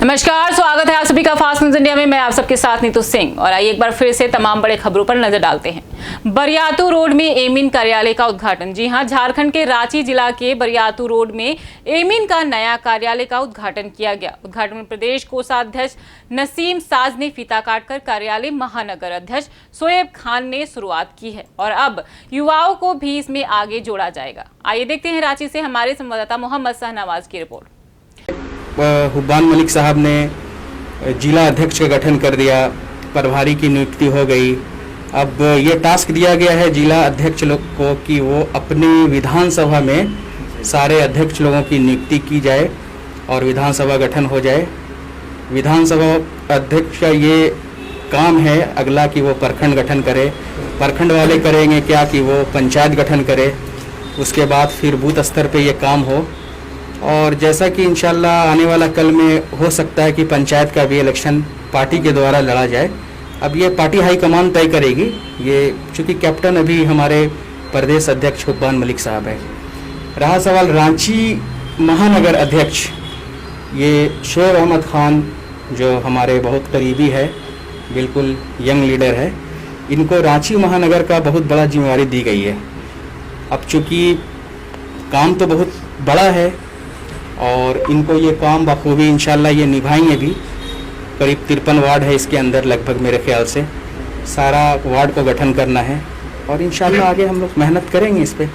नमस्कार, स्वागत है आप सभी का फास्ट न्यूज इंडिया में। मैं आप सबके साथ नीतू सिंह और आइए एक बार फिर से तमाम बड़े खबरों पर नजर डालते हैं। बरियातू रोड में एमिन कार्यालय का उद्घाटन। जी हां, झारखंड के रांची जिला के बरियातू रोड में एमिन का नया कार्यालय का उद्घाटन किया गया। उद्घाटन में प्रदेश कोषाध्यक्ष नसीम साज ने फीता काटकर कार्यालय महानगर अध्यक्ष शोएब खान ने शुरुआत की है और अब युवाओं को भी इसमें आगे जोड़ा जाएगा। आइए देखते हैं रांची से हमारे संवाददाता मोहम्मद शाहनवाज की रिपोर्ट। हुब्बान मलिक साहब ने जिला अध्यक्ष का गठन कर दिया, प्रभारी की नियुक्ति हो गई। अब ये टास्क दिया गया है जिला अध्यक्ष लोग को कि वो अपनी विधानसभा में सारे अध्यक्ष लोगों की नियुक्ति की जाए और विधानसभा गठन हो जाए। विधानसभा अध्यक्ष का ये काम है अगला कि वो प्रखंड गठन करे। प्रखंड वाले करेंगे क्या कि वो पंचायत गठन करे, उसके बाद फिर बूथ स्तर पे ये काम हो। और जैसा कि इंशाल्लाह आने वाला कल में हो सकता है कि पंचायत का भी इलेक्शन पार्टी के द्वारा लड़ा जाए। अब ये पार्टी हाईकमान तय करेगी। ये चूँकि कैप्टन अभी हमारे प्रदेश अध्यक्ष हुब्बान मलिक साहब है। रहा सवाल रांची महानगर अध्यक्ष, ये शोएब अहमद खान जो हमारे बहुत करीबी है, बिल्कुल यंग लीडर है, इनको रांची महानगर का बहुत बड़ा जिम्मेवारी दी गई है। अब चूँकि काम तो बहुत बड़ा है और इनको ये काम बखूबी इंशाल्लाह ये निभाएंगे भी। करीब 53 वार्ड है इसके अंदर, लगभग मेरे ख्याल से सारा वार्ड को गठन करना है और इंशाल्लाह आगे हम लोग मेहनत करेंगे, इस पे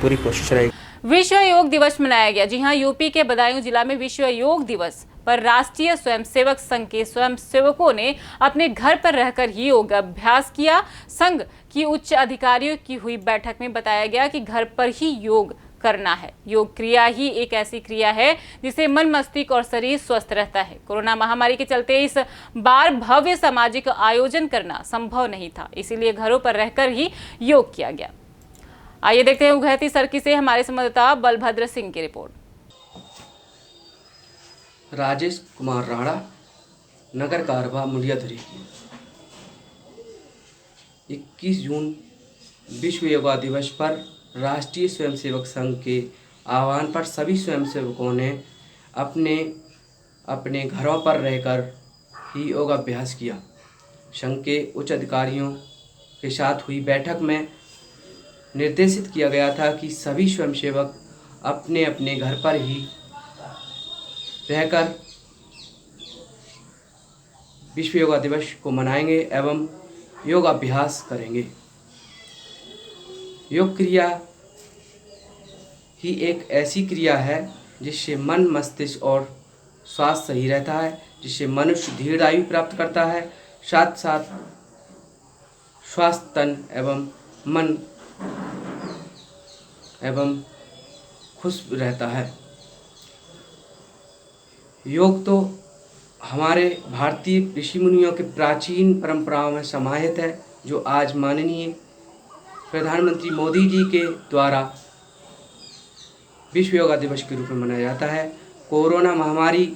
पूरी कोशिश रहेगी। विश्व योग दिवस मनाया गया। जी हां, यूपी के बदायूं जिला में विश्व योग दिवस पर राष्ट्रीय स्वयंसेवक संघ के स्वयंसेवकों ने अपने घर पर रहकर ही योग अभ्यास किया। संघ की उच्च अधिकारियों की हुई बैठक में बताया गया कि घर पर ही योग करना है। योग क्रिया ही एक ऐसी क्रिया है जिससे मन, मस्तिष्क और शरीर स्वस्थ रहता है। कोरोना महामारी के चलते इस बार भव्य सामाजिक आयोजन करना संभव नहीं था, इसीलिए घरों पर रहकर ही योग किया गया। आइए देखते हैं उघैती सर्की से हमारे संवाददाता बलभद्र सिंह की रिपोर्ट। राजेश कुमार राणा, नगर कारवा मुंडियाधुरी। 21 जून विश्व योगा दिवस पर राष्ट्रीय स्वयंसेवक संघ के आह्वान पर सभी स्वयंसेवकों ने अपने अपने घरों पर रहकर ही योगाभ्यास किया। संघ के उच्च अधिकारियों के साथ हुई बैठक में निर्देशित किया गया था कि सभी स्वयंसेवक अपने अपने घर पर ही रहकर विश्व योगा दिवस को मनाएंगे एवं योगाभ्यास करेंगे। योग क्रिया ही एक ऐसी क्रिया है जिससे मन, मस्तिष्क और स्वास्थ्य सही रहता है, जिससे मनुष्य दीर्घायु प्राप्त करता है, साथ साथ स्वास्थ्य तन एवं मन एवं खुश रहता है। योग तो हमारे भारतीय ऋषि मुनियों के प्राचीन परंपराओं में समाहित है, जो आज माननीय प्रधानमंत्री मोदी जी के द्वारा विश्व योगा दिवस के रूप में मनाया जाता है। कोरोना महामारी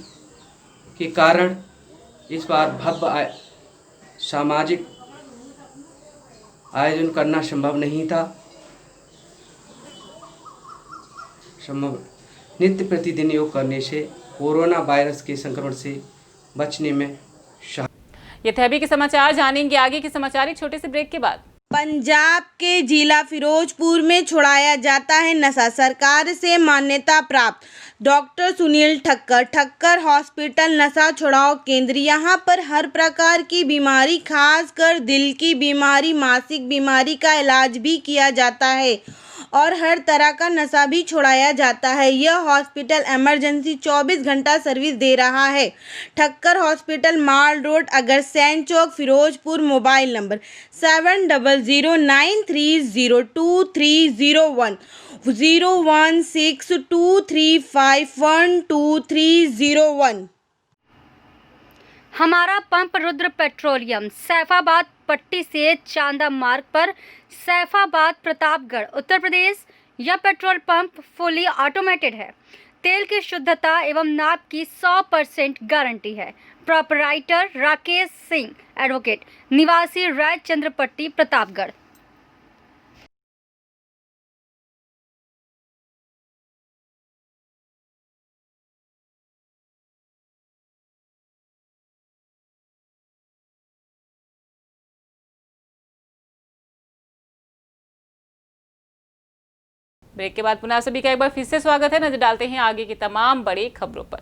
के कारण इस बार भव्य सामाजिक आयोजन करना संभव नहीं था। नित्य प्रतिदिन योग करने से कोरोना वायरस के संक्रमण से बचने में ये थे अभी के समाचार। जानेंगे आगे के समाचार एक छोटे से ब्रेक के बाद। पंजाब के जिला फिरोजपुर में छुड़ाया जाता है नशा। सरकार से मान्यता प्राप्त डॉक्टर सुनील ठक्कर हॉस्पिटल नशा छुड़ाओ केंद्र। यहाँ पर हर प्रकार की बीमारी, खासकर दिल की बीमारी, मानसिक बीमारी का इलाज भी किया जाता है और हर तरह का नशा भी छुड़ाया जाता है। यह हॉस्पिटल इमरजेंसी 24 घंटा सर्विस दे रहा है। Thakkar hospital, mall road, Agrasen Chowk, Firozpur. Mobile number 7009302301 01623512301। हमारा पंप रुद्र पेट्रोलियम सैफाबाद पट्टी से चांदा मार्ग पर सैफाबाद प्रतापगढ़ उत्तर प्रदेश। यह पेट्रोल पंप फुली ऑटोमेटेड है। तेल की शुद्धता एवं नाप की 100% गारंटी है। प्रोपराइटर राकेश सिंह, एडवोकेट, निवासी रायचंद्र पट्टी प्रतापगढ़। ब्रेक के बाद पुनः सभी का एक बार फिर से स्वागत है। नजर डालते हैं आगे की तमाम बड़ी खबरों पर।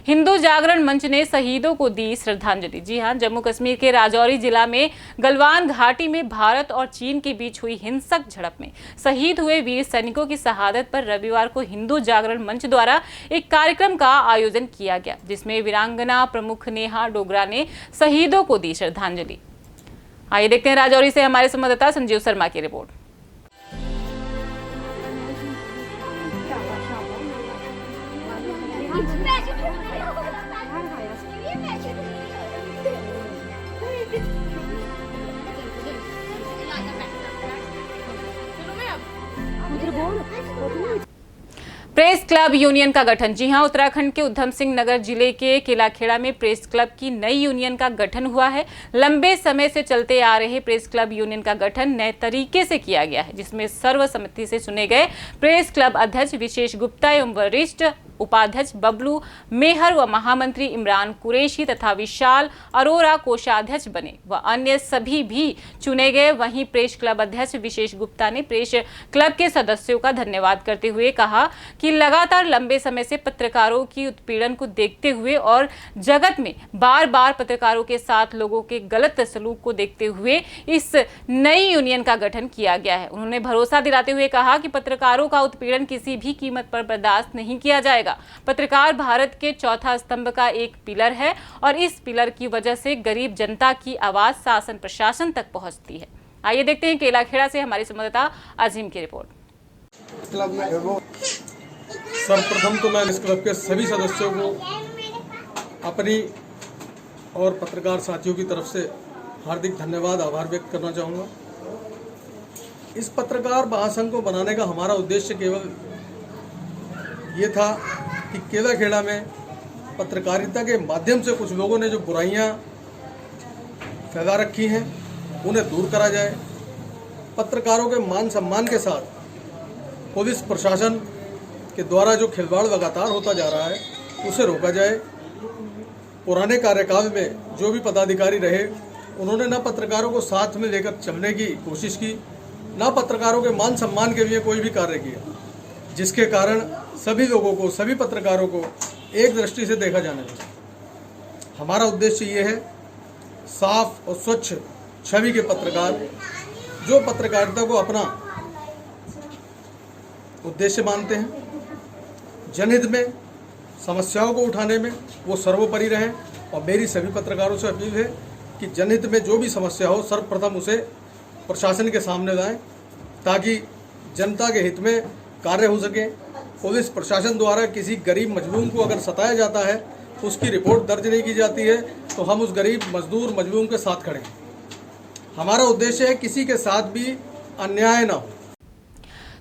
हिंदू जागरण मंच ने शहीदों को दी श्रद्धांजलि। जी हां, जम्मू कश्मीर के राजौरी जिला में गलवान घाटी में भारत और चीन के बीच हुई हिंसक झड़प में शहीद हुए वीर सैनिकों की शहादत पर रविवार को हिंदू जागरण मंच द्वारा एक कार्यक्रम का आयोजन किया गया, जिसमें वीरांगना प्रमुख नेहा डोगरा ने शहीदों को दी श्रद्धांजलि। आइए देखते हैं राजौरी से हमारे संवाददाता संजीव शर्मा की रिपोर्ट। प्रेस क्लब यूनियन का गठन। जी हां, उत्तराखंड के उधम सिंह नगर जिले के केलाखेड़ा में प्रेस क्लब की नई यूनियन का गठन हुआ है। लंबे समय से चलते आ रहे प्रेस क्लब यूनियन का गठन नए तरीके से किया गया है, जिसमें सर्वसम्मति से चुने गए प्रेस क्लब अध्यक्ष विशेष गुप्ता एवं वरिष्ठ उपाध्यक्ष बबलू मेहर व महामंत्री इमरान कुरैशी तथा विशाल अरोरा कोषाध्यक्ष बने व अन्य सभी भी चुने गए। वहीं प्रेस क्लब अध्यक्ष विशेष गुप्ता ने प्रेस क्लब के सदस्यों का धन्यवाद करते हुए कहा कि लगातार लंबे समय से पत्रकारों की उत्पीड़न को देखते हुए और जगत में बार बार पत्रकारों के साथ लोगों के गलत सलूक को देखते हुए इस नई यूनियन का गठन किया गया है। उन्होंने भरोसा दिलाते हुए कहा कि पत्रकारों का उत्पीड़न किसी भी कीमत पर बर्दाश्त नहीं किया जाएगा। पत्रकार भारत के चौथा स्तंभ का एक पिलर है और इस पिलर की वजह से गरीब जनता की आवाज शासन प्रशासन तक पहुंचती है। आइए देखते हैं केलाखेड़ा से हमारे संवाददाता अजीम की रिपोर्ट। क्लब में सर्वप्रथम तो मैं इस क्लब के सभी सदस्यों को अपनी और पत्रकार साथियों की तरफ से हार्दिक धन्यवाद आभार व्यक्त करना चाहूँगा। इस पत्रकार महासंघ को बनाने का हमारा उद्देश्य केवल ये था कि केलाखेड़ा में पत्रकारिता के माध्यम से कुछ लोगों ने जो बुराइयां फैला रखी हैं उन्हें दूर करा जाए। पत्रकारों के मान सम्मान के साथ पुलिस प्रशासन के द्वारा जो खिलवाड़ लगातार होता जा रहा है उसे रोका जाए। पुराने कार्यकाल में जो भी पदाधिकारी रहे उन्होंने न पत्रकारों को साथ में लेकर चलने की कोशिश की, न पत्रकारों के मान सम्मान के लिए कोई भी कार्य किया, जिसके कारण सभी लोगों को, सभी पत्रकारों को एक दृष्टि से देखा जाने लगा। हमारा उद्देश्य ये है साफ और स्वच्छ छवि के पत्रकार जो पत्रकारिता को अपना उद्देश्य मानते हैं, जनहित में समस्याओं को उठाने में वो सर्वोपरि रहें। और मेरी सभी पत्रकारों से अपील है कि जनहित में जो भी समस्या हो सर्वप्रथम उसे प्रशासन के सामने लाएं ताकि जनता के हित में कार्य हो सके। पुलिस प्रशासन द्वारा किसी गरीब मजलूम को अगर सताया जाता है उसकी रिपोर्ट दर्ज नहीं की जाती है तो हम उस गरीब मजदूर मजलूम के साथ खड़े हैं। हमारा उद्देश्य है किसी के साथ भी अन्याय ना हो।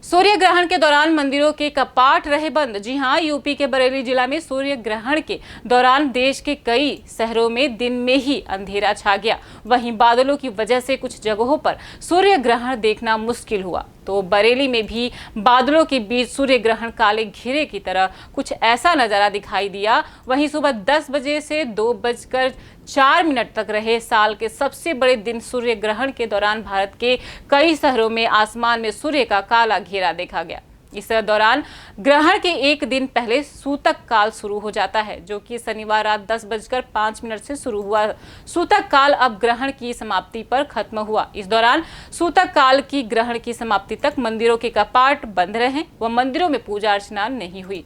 सूर्य ग्रहण के दौरान मंदिरों के कपाट रहे बंद। जी हां, यूपी के बरेली जिला में सूर्य ग्रहण के दौरान देश के कई शहरों में दिन में ही अंधेरा छा गया। वहीं बादलों की वजह से कुछ जगहों पर सूर्य ग्रहण देखना मुश्किल हुआ, तो बरेली में भी बादलों के बीच सूर्य ग्रहण काले घेरे की तरह कुछ ऐसा नजारा दिखाई दिया। वहीं सुबह 10 बजे से 2:04 तक रहे साल के सबसे बड़े दिन सूर्य ग्रहण के दौरान भारत के कई शहरों में आसमान में सूर्य का काला घेरा देखा गया। इस दौरान ग्रहण के एक दिन पहले सूतक काल शुरू हो जाता है, जो कि शनिवार रात 10:05 से शुरू हुआ। सूतक काल अब ग्रहण की समाप्ति पर खत्म हुआ। इस दौरान सूतक काल की ग्रहण की समाप्ति तक मंदिरों के कपाट बंद रहे व मंदिरों में पूजा अर्चना नहीं हुई।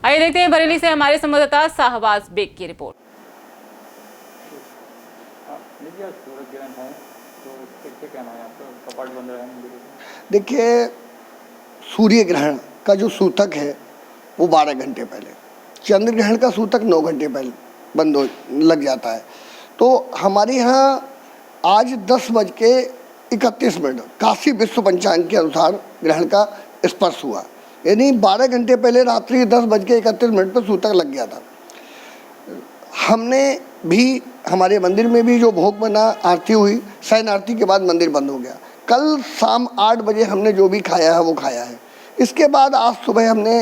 आइए देखते हैं बरेली से हमारे संवाददाता शाहबाज बेग की रिपोर्ट। देखिए, सूर्य ग्रहण का जो सूतक है वो 12 घंटे पहले, चंद्र ग्रहण का सूतक 9 घंटे पहले बंद हो लग जाता है। तो हमारे यहाँ आज 10:31 काशी विश्व पंचांग के अनुसार ग्रहण का स्पर्श हुआ, यानी 12 घंटे पहले रात्रि 10:31 पर सूतक लग गया था। हमने भी, हमारे मंदिर में भी जो भोग बना, आरती हुई, शयन आरती के बाद मंदिर बंद हो गया। कल शाम 8 बजे हमने जो भी खाया है वो खाया है। इसके बाद आज सुबह हमने,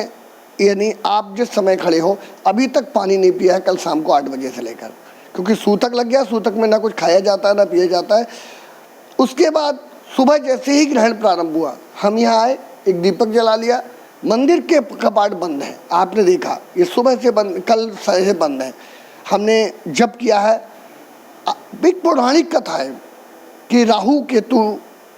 यानी आप जिस समय खड़े हो, अभी तक पानी नहीं पिया है कल शाम को 8 बजे से लेकर, क्योंकि सूतक लग गया। सूतक में ना कुछ खाया जाता है ना पिया जाता है। उसके बाद सुबह जैसे ही ग्रहण प्रारंभ हुआ हम यहाँ आए, एक दीपक जला लिया। मंदिर के कपाट बंद हैं, आपने देखा ये सुबह से बंद, कल से बंद है। हमने जप किया है। एक पौराणिक कथा है कि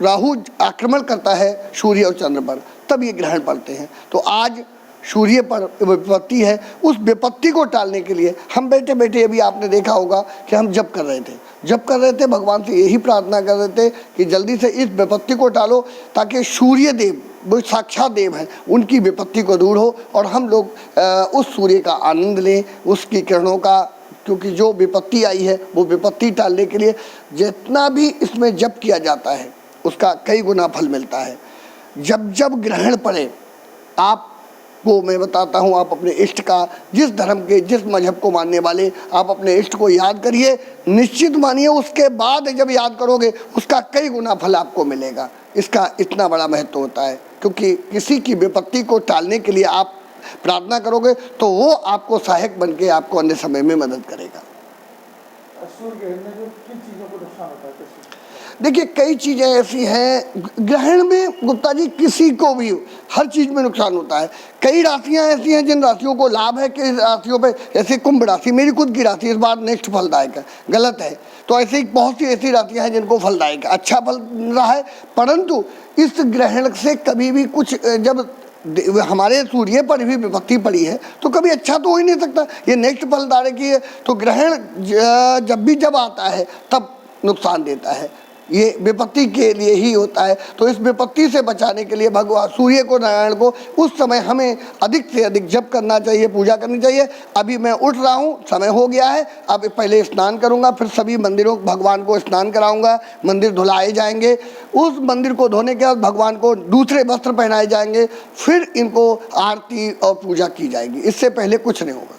राहु आक्रमण करता है सूर्य और चंद्र पर, तब ये ग्रहण पड़ते हैं। तो आज सूर्य पर विपत्ति है, उस विपत्ति को टालने के लिए हम बैठे बैठे अभी आपने देखा होगा कि हम जप कर रहे थे, भगवान से यही प्रार्थना कर रहे थे कि जल्दी से इस विपत्ति को टालो, ताकि सूर्य देव, वो साक्षात देव हैं, उनकी विपत्ति को दूर हो और हम लोग उस सूर्य का आनंद लें, उसकी किरणों का। क्योंकि जो विपत्ति आई है वो विपत्ति टालने के लिए जितना भी इसमें जप किया जाता है उसका कई गुना फल मिलता है। जब जब ग्रहण पड़े, आपको मैं बताता हूँ, आप अपने इष्ट का, जिस धर्म के, जिस मजहब को मानने वाले, आप अपने इष्ट को याद करिए, निश्चित मानिए उसके बाद जब याद करोगे उसका कई गुना फल आपको मिलेगा। इसका इतना बड़ा महत्व होता है, क्योंकि किसी की विपत्ति को टालने के लिए आप प्रार्थना करोगे तो वो आपको सहायक बन के आपको अन्य समय में मदद करेगा। देखिए कई चीज़ें ऐसी हैं ग्रहण में गुप्ता जी, किसी को भी हर चीज़ में नुकसान होता है। कई राशियां ऐसी हैं जिन राशियों को लाभ है, कई राशियों पे, जैसे कुंभ राशि, मेरी खुद की राशि इस बार नेक्स्ट फलदायक है, गलत है। तो ऐसे ही बहुत सी ऐसी राशियां हैं जिनको फलदायक है, अच्छा फल रहा है। परंतु इस ग्रहण से कभी भी कुछ, जब हमारे सूर्य पर भी विपत्ति पड़ी है तो कभी अच्छा तो हो ही नहीं सकता। ये नेक्स्ट फलदायक ही है। तो ग्रहण जब आता है तब नुकसान देता है, ये विपत्ति के लिए ही होता है। तो इस विपत्ति से बचाने के लिए भगवान सूर्य को, नारायण को उस समय हमें अधिक से अधिक जप करना चाहिए, पूजा करनी चाहिए। अभी मैं उठ रहा हूँ, समय हो गया है, अब पहले स्नान करूँगा, फिर सभी मंदिरों भगवान को स्नान कराऊँगा, मंदिर धुलाए जाएंगे। उस मंदिर को धोने के बाद भगवान को दूसरे वस्त्र पहनाए जाएंगे, फिर इनको आरती और पूजा की जाएगी। इससे पहले कुछ नहीं होगा।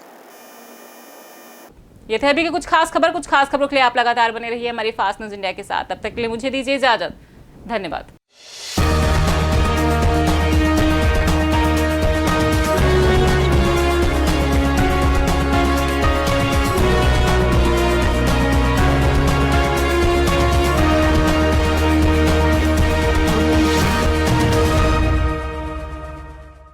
ये थे अभी की कुछ खास खबरों के लिए आप लगातार बने रहिए हमारी फास्ट न्यूज इंडिया के साथ। तब तक के लिए मुझे दीजिए इजाजत। धन्यवाद।